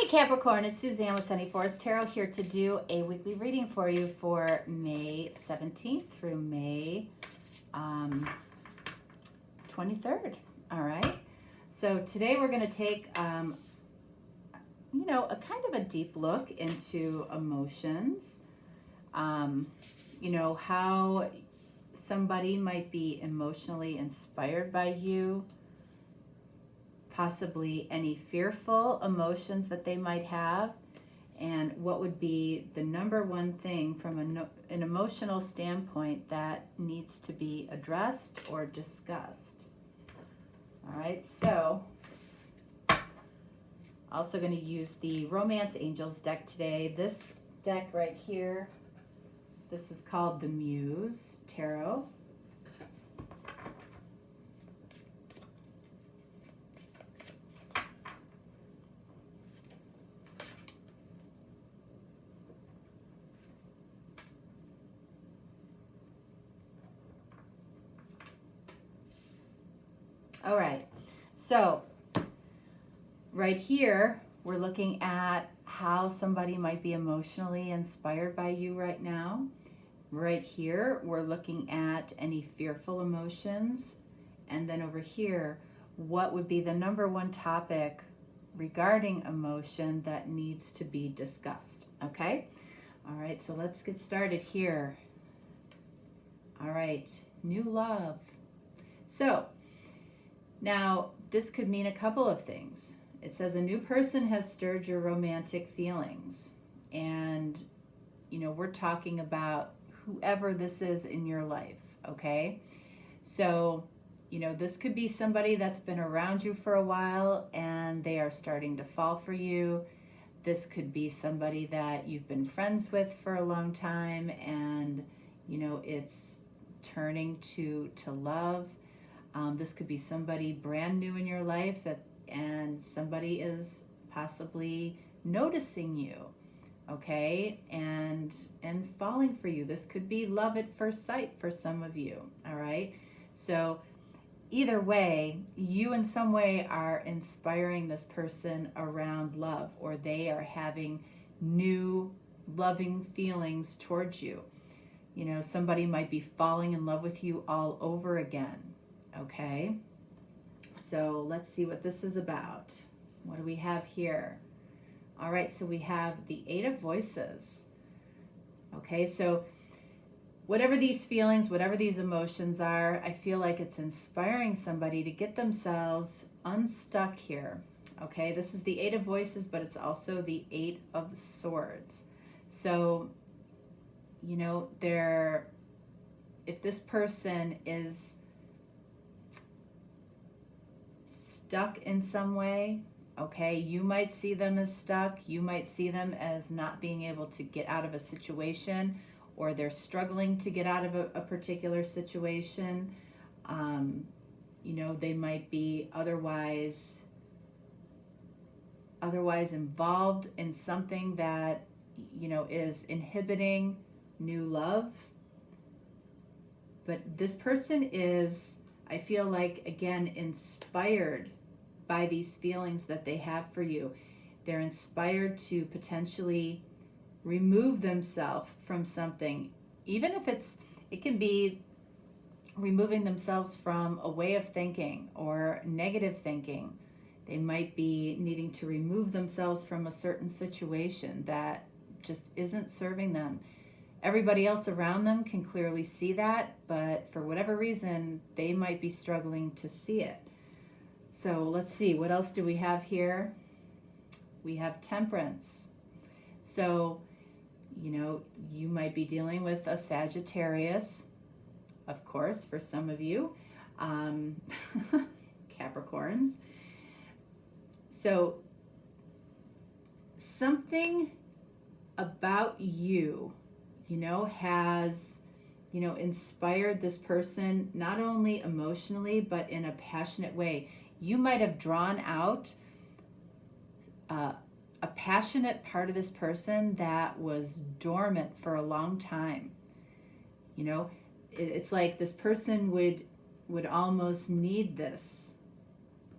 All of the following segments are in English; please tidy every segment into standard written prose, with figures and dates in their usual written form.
Capricorn, it's Suzanne with Sunny Forest Tarot here to do a weekly reading for you for May 17th through May 23rd. All right. So today we're going to take, a kind of a deep look into emotions. How somebody might be emotionally inspired by you. Possibly any fearful emotions that they might have, and what would be the number one thing from an emotional standpoint that needs to be addressed or discussed. All right, so also going to use the Romance Angels deck today. This deck right here, this is called the Muse Tarot. All right, so right here, we're looking at how somebody might be emotionally inspired by you right now. Right here, we're looking at any fearful emotions. And then over here, what would be the number one topic regarding emotion that needs to be discussed, okay? All right, so let's get started here. All right, new love. So, now, this could mean a couple of things. It says a new person has stirred your romantic feelings. And, we're talking about whoever this is in your life, okay? So, this could be somebody that's been around you for a while and they are starting to fall for you. This could be somebody that you've been friends with for a long time and, it's turning to love. This could be somebody brand new in your life and somebody is possibly noticing you, okay, and falling for you. This could be love at first sight for some of you, all right? So either way, you in some way are inspiring this person around love, or they are having new loving feelings towards you. Somebody might be falling in love with you all over again. Okay, so let's see what this is about. What do we have here? All right, so we have the Eight of Voices. Okay, so whatever these feelings, whatever these emotions are, I feel like it's inspiring somebody to get themselves unstuck here. Okay, this is the Eight of Voices, but it's also the Eight of Swords. So, if this person is stuck in some way, okay, you might see them as stuck, you might see them as not being able to get out of a situation, or they're struggling to get out of a particular situation. They might be otherwise involved in something that is inhibiting new love. But this person is, I feel like, again, inspired by these feelings that they have for you. They're inspired to potentially remove themselves from something, even if it can be removing themselves from a way of thinking or negative thinking. They might be needing to remove themselves from a certain situation that just isn't serving them. Everybody else around them can clearly see that, but for whatever reason, they might be struggling to see it. So let's see, what else do we have here? We have Temperance. So, you might be dealing with a Sagittarius, of course, for some of you, Capricorns. So something about you, has, inspired this person, not only emotionally, but in a passionate way. You might have drawn out a passionate part of this person that was dormant for a long time. It's like this person would almost need this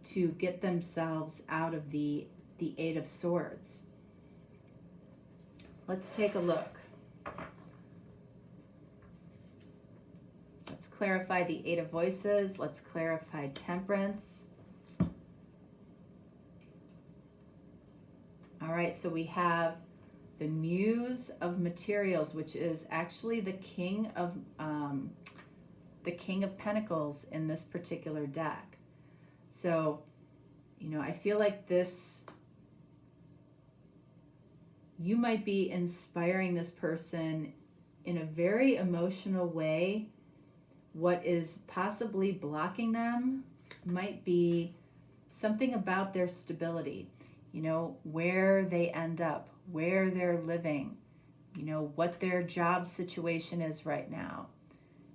to get themselves out of the the Eight of Swords. Let's take a look. Let's clarify the Eight of Voices. Let's clarify Temperance. All right, so we have the Muse of Materials, which is actually the King of Pentacles in this particular deck. So, you know, I feel like this, you might be inspiring this person in a very emotional way. What is possibly blocking them might be something about their stability, you know, where they end up, where they're living, you know, what their job situation is right now.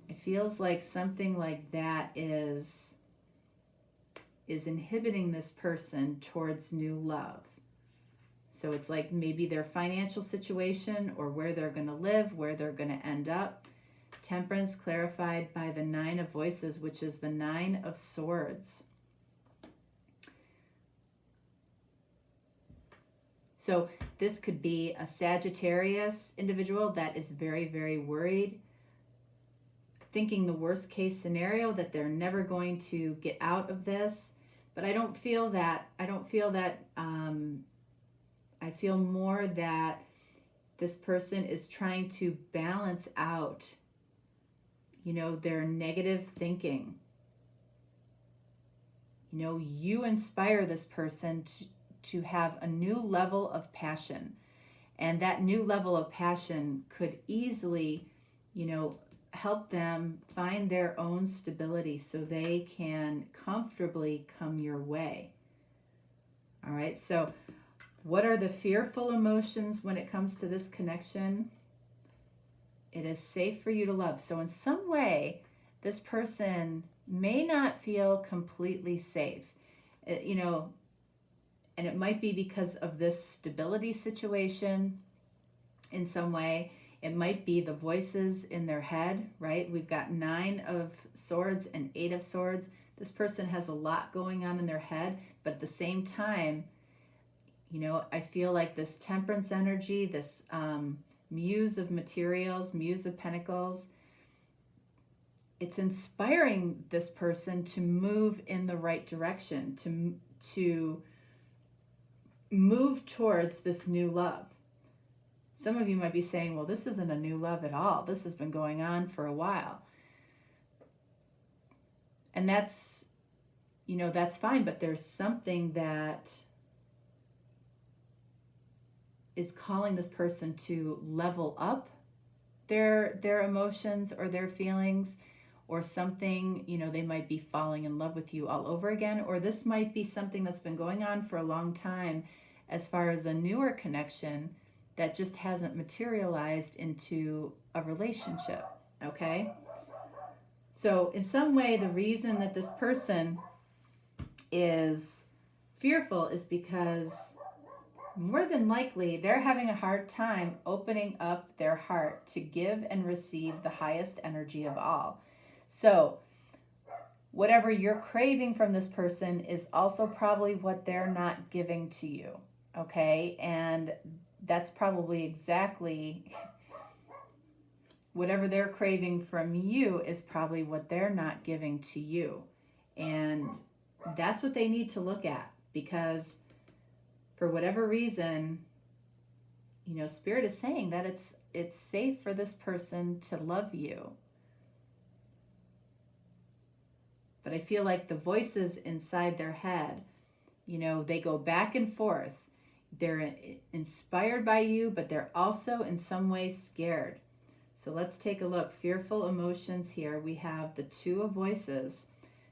It feels like something like that is inhibiting this person towards new love. So it's like maybe their financial situation or where they're going to live, where they're going to end up. Temperance clarified by the Nine of Voices, which is the Nine of Swords. So this could be a Sagittarius individual that is very, very worried, thinking the worst case scenario, that they're never going to get out of this. But I don't feel that. I feel more that this person is trying to balance out, you know, their negative thinking. You know, you inspire this person to have a new level of passion. And that new level of passion could easily, you know, help them find their own stability so they can comfortably come your way. All right, so what are the fearful emotions when it comes to this connection? It is safe for you to love. So in some way, this person may not feel completely safe, you know, and it might be because of this stability situation in some way. It might be the voices in their head, right? We've got Nine of Swords and Eight of Swords. This person has a lot going on in their head, but at the same time, you know, I feel like this Temperance energy, this Muse of Materials, Muse of Pentacles, it's inspiring this person to move in the right direction, to move towards this new love. Some of you might be saying, well, this isn't a new love at all. This has been going on for a while. And that's, you know, that's fine, but there's something that is calling this person to level up their emotions or their feelings, or something, you know, they might be falling in love with you all over again, or this might be something that's been going on for a long time as far as a newer connection that just hasn't materialized into a relationship, okay? So in some way, the reason that this person is fearful is because more than likely they're having a hard time opening up their heart to give and receive the highest energy of all. So whatever you're craving from this person is also probably what they're not giving to you, okay? And that's probably exactly whatever they're craving from you is probably what they're not giving to you. And that's what they need to look at, because for whatever reason, you know, Spirit is saying that it's safe for this person to love you. But I feel like the voices inside their head, you know, they go back and forth. They're inspired by you, but they're also in some way scared. So let's take a look. Fearful emotions here. We have the Two of Voices.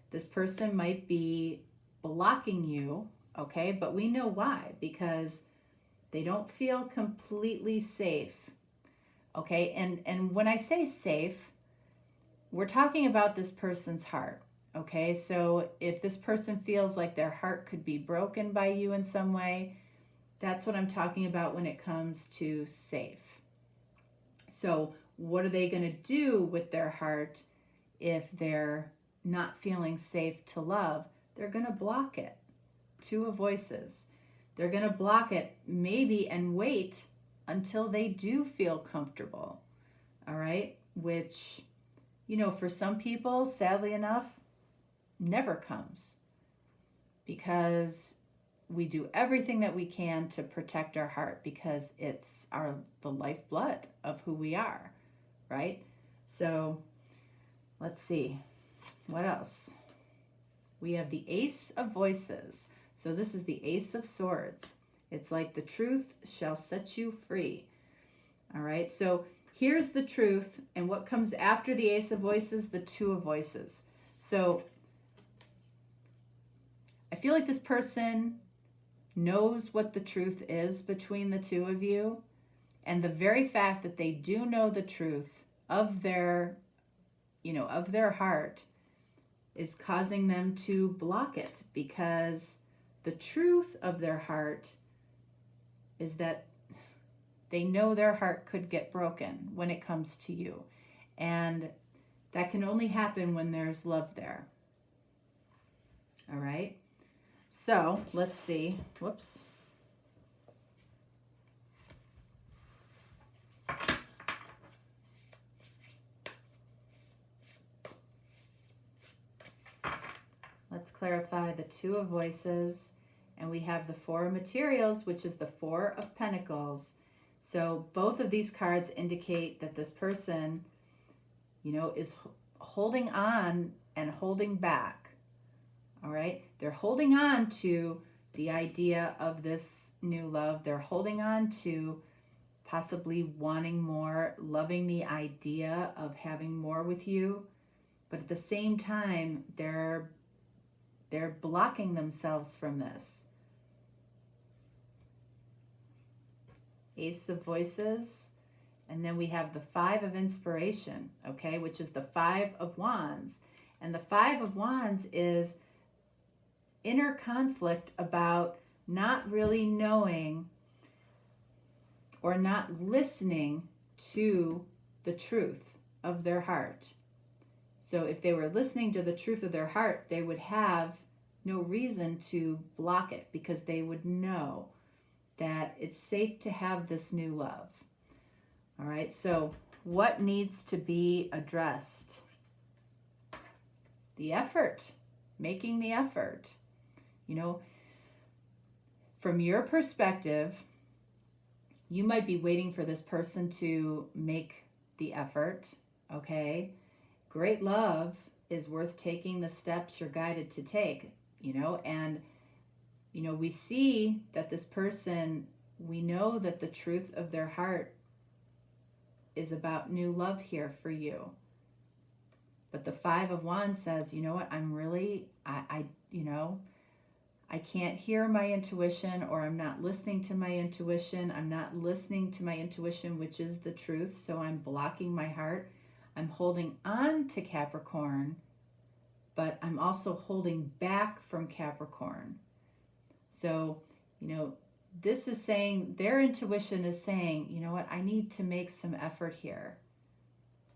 This person might be blocking you, okay? But we know why. Because they don't feel completely safe, okay? And when I say safe, we're talking about this person's heart, okay? So if this person feels like their heart could be broken by you in some way, that's what I'm talking about when it comes to safe. So what are they going to do with their heart if they're not feeling safe to love? They're going to block it. Two of Voices. They're going to block it maybe and wait until they do feel comfortable. All right? Which, you know, for some people, sadly enough, never comes, because we do everything that we can to protect our heart, because it's the lifeblood of who we are, right? So let's see, what else? We have the Ace of Voices. So this is the Ace of Swords. It's like the truth shall set you free. All right, so here's the truth, and what comes after the Ace of Voices? The Two of Voices. So I feel like this person knows what the truth is between the two of you, and the very fact that they do know the truth of their, you know, of their heart is causing them to block it, because the truth of their heart is that they know their heart could get broken when it comes to you, and that can only happen when there's love there. All right, so let's see. Whoops. Let's clarify the Two of Voices, and we have the Four of Materials, which is the Four of Pentacles. So both of these cards indicate that this person, you know, is holding on and holding back. All right, they're holding on to the idea of this new love. They're holding on to possibly wanting more, loving the idea of having more with you, but at the same time, they're blocking themselves from this. Ace of Voices, and then we have the Five of Inspiration, okay, which is the Five of Wands. And the Five of Wands is inner conflict about not really knowing or not listening to the truth of their heart. So if they were listening to the truth of their heart, they would have no reason to block it, because they would know that it's safe to have this new love. All right, so what needs to be addressed? The effort, making the effort. You know, from your perspective, you might be waiting for this person to make the effort, okay? Great love is worth taking the steps you're guided to take, you know, and, you know, we see that this person, we know that the truth of their heart is about new love here for you. But the Five of Wands says, you know what, I'm really, you know, I can't hear my intuition, or I'm not listening to my intuition. I'm not listening to my intuition, which is the truth. So I'm blocking my heart. I'm holding on to Capricorn, but I'm also holding back from Capricorn. So, you know, this is saying, their intuition is saying, you know what, I need to make some effort here.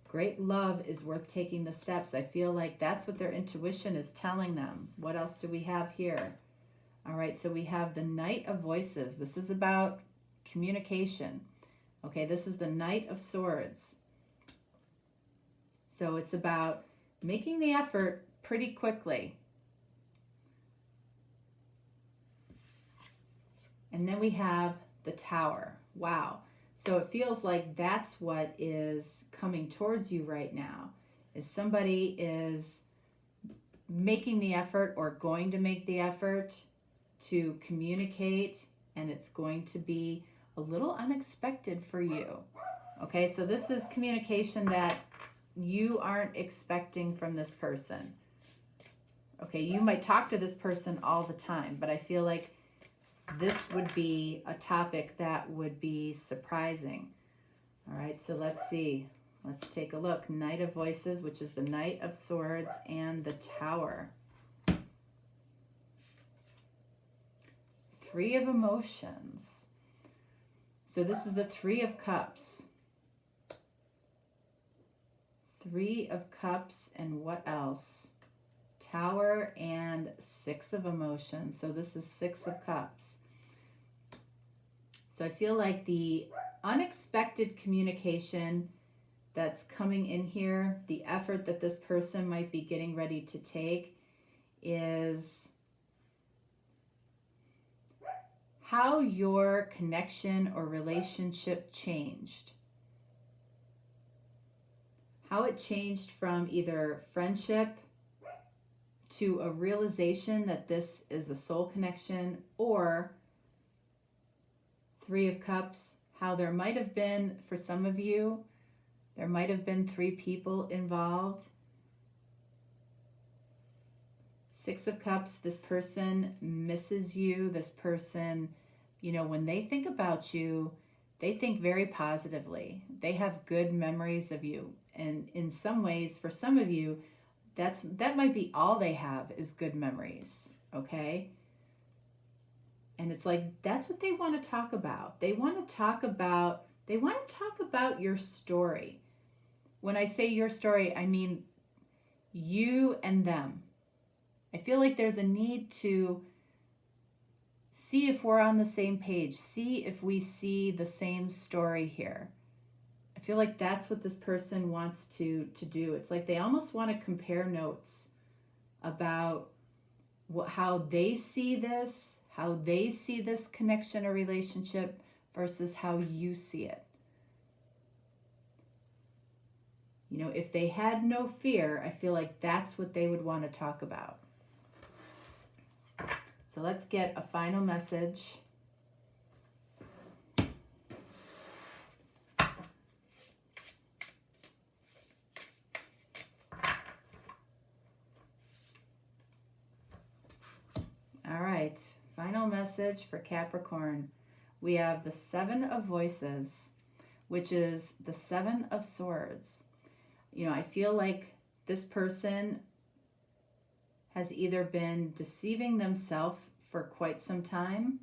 Great love is worth taking the steps. I feel like that's what their intuition is telling them. What else do we have here? All right, so we have the Knight of Voices. This is about communication. Okay, this is the Knight of Swords. So it's about making the effort pretty quickly. And then we have the Tower. Wow. So it feels like that's what is coming towards you right now, is somebody is making the effort or going to make the effort to communicate, and it's going to be a little unexpected for you. Okay, so this is communication that you aren't expecting from this person. Okay, you might talk to this person all the time, but I feel like this would be a topic that would be surprising. All right, so let's see. Let's take a look. Knight of Voices, which is the Knight of Swords, and the Tower. Three of Emotions. So this is the Three of Cups. Three of Cups, and what else? Tower and Six of Emotions. So this is Six of Cups. So I feel like the unexpected communication that's coming in here, the effort that this person might be getting ready to take, is how your connection or relationship changed. How it changed from either friendship to a realization that this is a soul connection, or Three of Cups, how there might have been, for some of you, there might have been 3 people involved. Six of Cups, this person misses you. This person, you know, when they think about you, they think very positively. They have good memories of you. And in some ways, for some of you, that might be all they have is good memories, okay? And it's like, that's what they want to talk about. They want to talk about your story. When I say your story, I mean you and them. I feel like there's a need to see if we're on the same page, see if we see the same story here. I feel like that's what this person wants to do. It's like they almost want to compare notes about how they see this connection or relationship versus how you see it. You know, if they had no fear, I feel like that's what they would want to talk about. So let's get a final message. All right, final message for Capricorn. We have the 7 of Voices, which is the 7 of Swords. You know, I feel like this person has either been deceiving themselves for quite some time,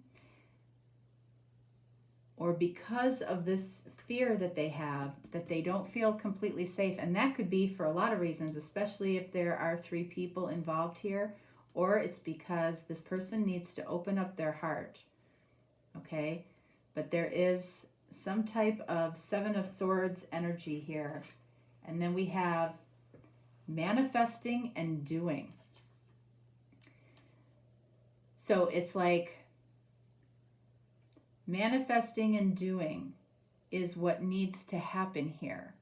or because of this fear that they have, that they don't feel completely safe. And that could be for a lot of reasons, especially if there are 3 people involved here, or it's because this person needs to open up their heart, okay? But there is some type of 7 of Swords energy here. And then we have manifesting and doing. So it's like manifesting and doing is what needs to happen here.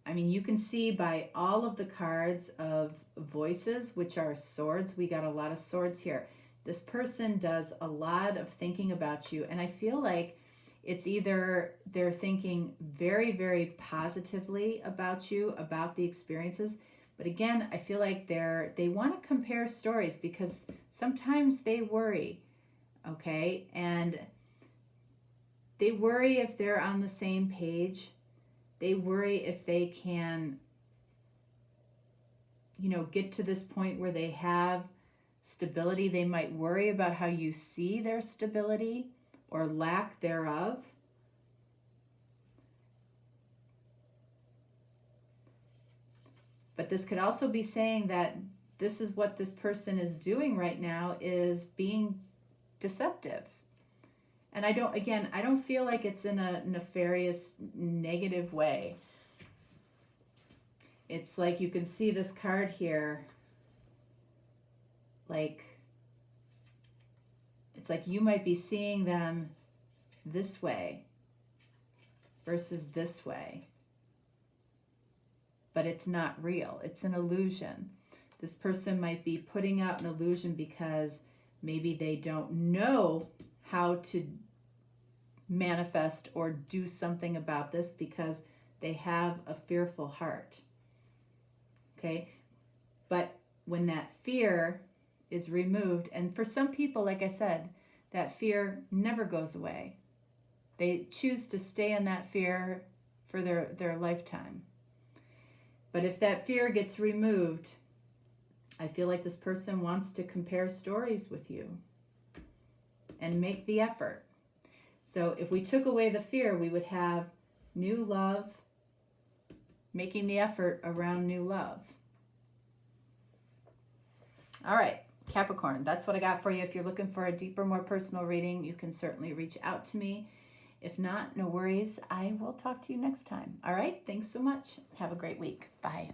I mean, you can see by all of the cards of Voices, which are swords, we got a lot of swords here. This person does a lot of thinking about you, and I feel like it's either they're thinking very, very positively about you, about the experiences, but again, I feel like they want to compare stories because sometimes they worry, okay? And they worry if they're on the same page. They worry if they can, you know, get to this point where they have stability. They might worry about how you see their stability or lack thereof. But this could also be saying that this is what this person is doing right now, is being deceptive. And I don't feel like it's in a nefarious, negative way. It's like you can see this card here. Like, it's like you might be seeing them this way versus this way. But it's not real. It's an illusion. This person might be putting out an illusion because maybe they don't know how to manifest or do something about this because they have a fearful heart. Okay? But when that fear is removed, and for some people, like I said, that fear never goes away. They choose to stay in that fear for their lifetime. But if that fear gets removed, I feel like this person wants to compare stories with you and make the effort. So if we took away the fear, we would have new love, making the effort around new love. All right, Capricorn, that's what I got for you. If you're looking for a deeper, more personal reading, you can certainly reach out to me. If not, no worries. I will talk to you next time. All right. Thanks so much. Have a great week. Bye.